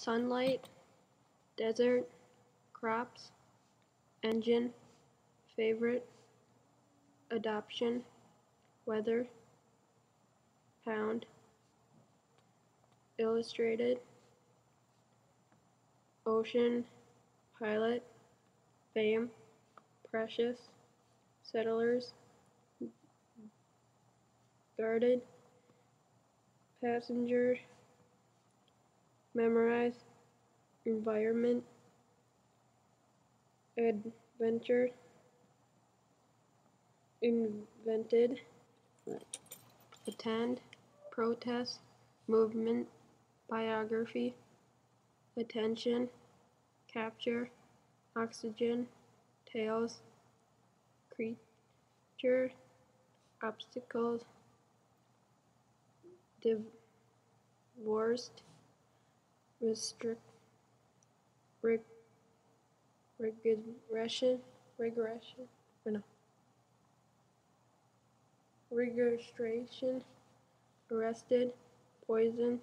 sunlight, desert, crops, engine, favorite, adoption, weather, pound, illustrated, ocean, pilot, fame, precious, settlers, guarded, passenger, memorize, environment, adventure, invented, attend, protest, movement, biography, attention, capture, oxygen, tails, creature, obstacles, divorced, restrict, regression, registration, arrested, poison,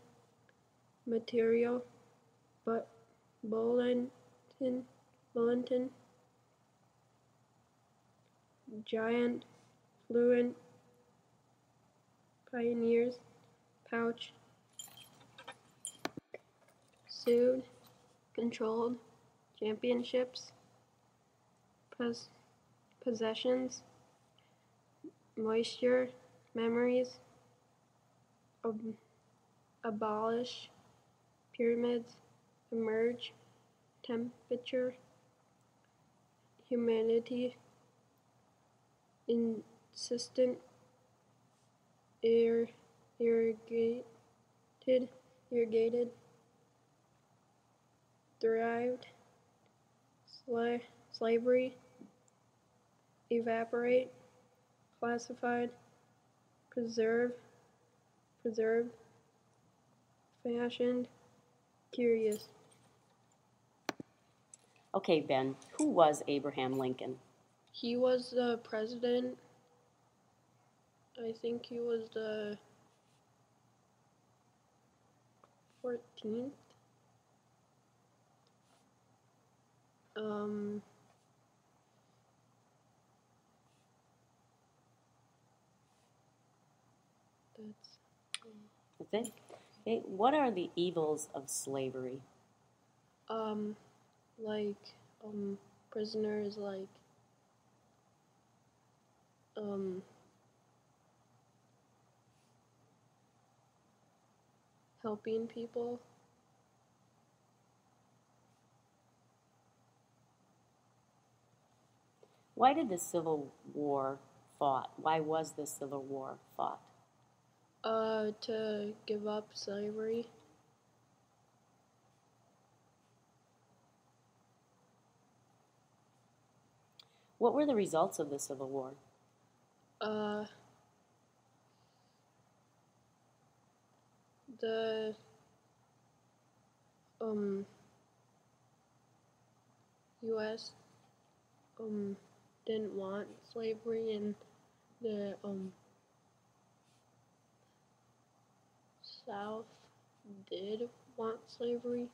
material, but bulletin, giant, fluent, pioneers, pouch, sued, controlled, championships, possessions, moisture, memories, abolish, pyramids, emerge, temperature, humanity, insistent, irrigated, thrived, slavery, evaporate, classified, preserved, fashioned, curious. Okay, Ben, who was Abraham Lincoln? He was the president. I think he was the 14th. That's it? Okay, what are the evils of slavery? Prisoners, helping people. Why did the Civil War fought? Why was the Civil War fought? To give up slavery. What were the results of the Civil War? The U.S. Didn't want slavery, and the South did want slavery.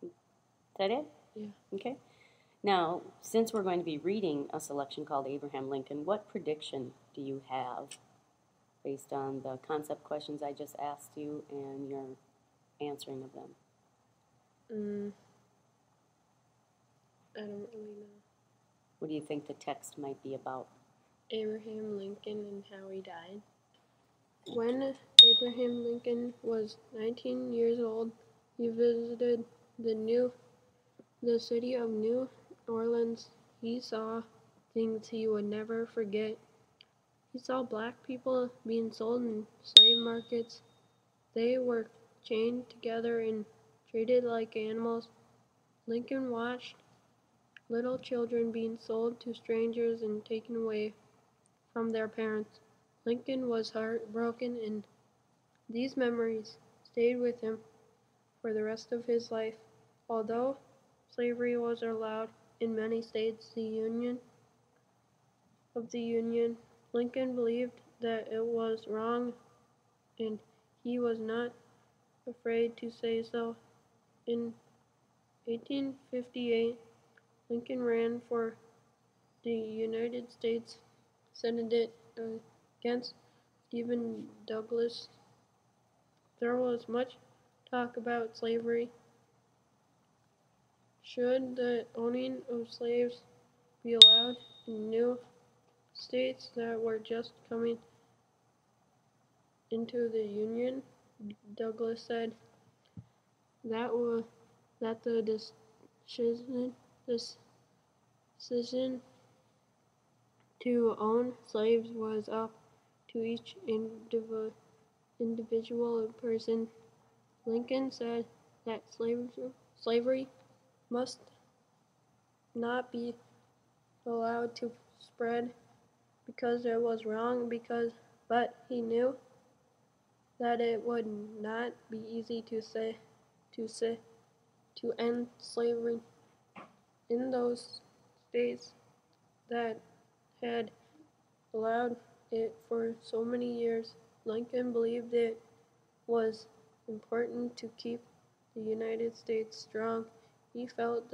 Is that it? Yeah. Okay. Now, since we're going to be reading a selection called Abraham Lincoln, what prediction do you have based on the concept questions I just asked you and your answering of them? I don't really know. What do you think the text might be about? Abraham Lincoln and how he died. When Abraham Lincoln was 19 years old, he visited the city of New Orleans. He saw things he would never forget. He saw black people being sold in slave markets. They were chained together and treated like animals. Lincoln watched little children being sold to strangers and taken away from their parents. Lincoln was heartbroken, and these memories stayed with him for the rest of his life. Although slavery was allowed in many states of the Union, Lincoln believed that it was wrong, and he was not afraid to say so. In 1858, Lincoln ran for the United States Senate against Stephen Douglas. There was much talk about slavery. Should the owning of slaves be allowed in new states that were just coming into the Union? Douglas said that the decision to own slaves was up to each individual person. Lincoln said that slavery must not be allowed to spread because it was wrong, but he knew that it would not be easy to end slavery in those states that had allowed it for so many years. Lincoln believed it was important to keep the United States strong. He felt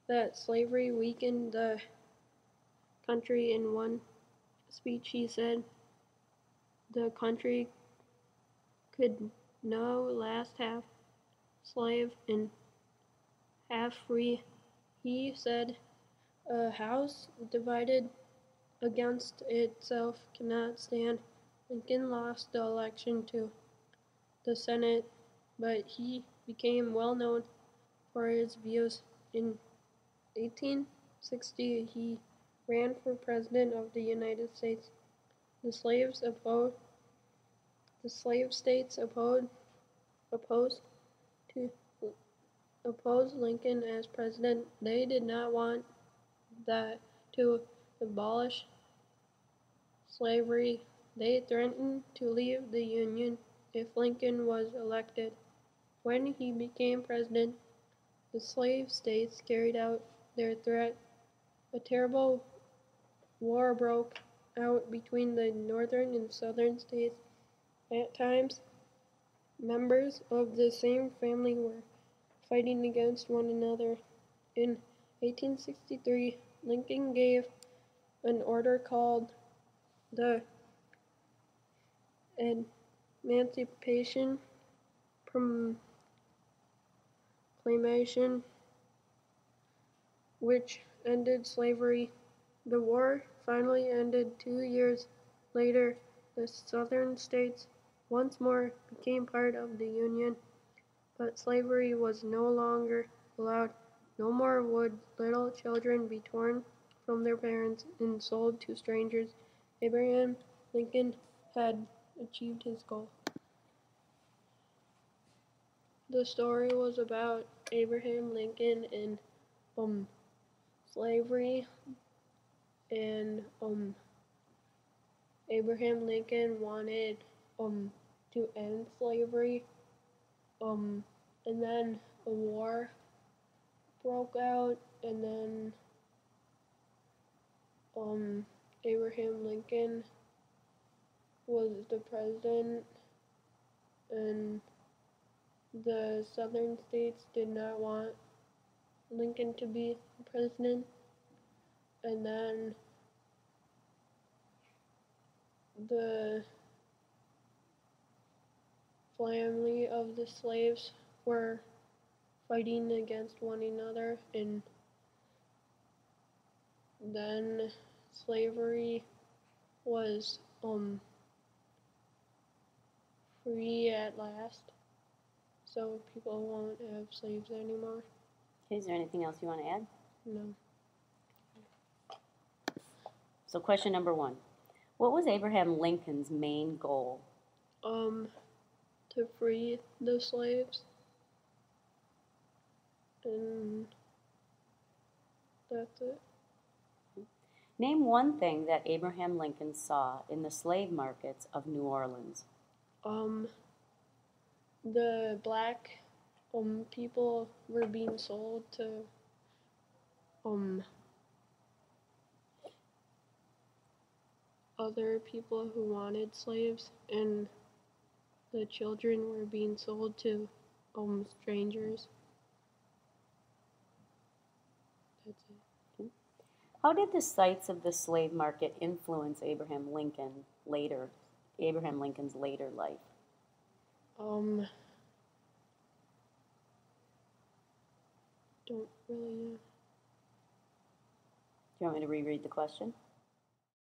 that slavery weakened the country. In one speech he said, the country could no last half slave and half free. He said, a house divided against itself cannot stand. Lincoln lost the election to the Senate, but he became well known for his views. In 1860, he ran for president of the United States. The slave states opposed Lincoln as president. They did not want to abolish slavery. They threatened to leave the Union if Lincoln was elected. When he became president, the slave states carried out their threat. A terrible war broke out between the northern and southern states. At times, members of the same family were fighting against one another. In 1863, Lincoln gave an order called the Emancipation Proclamation, which ended slavery. The war finally ended 2 years later. The southern states once more became part of the Union, but slavery was no longer allowed. No more would little children be torn from their parents and sold to strangers. Abraham Lincoln had achieved his goal. The story was about Abraham Lincoln and slavery, and Abraham Lincoln wanted to end slavery, and then a war broke out, and then Abraham Lincoln was the president, and the southern states did not want Lincoln to be president, and then the family of the slaves were fighting against one another, and then slavery was free at last, so people won't have slaves anymore. Okay, is there anything else you want to add? No. So question number 1. What was Abraham Lincoln's main goal? To free the slaves, and that's it. Name one thing that Abraham Lincoln saw in the slave markets of New Orleans. The black people were being sold to other people who wanted slaves, and the children were being sold to strangers. That's it. How did the sights of the slave market influence Abraham Lincoln's later life? Don't really know. Do you want me to reread the question?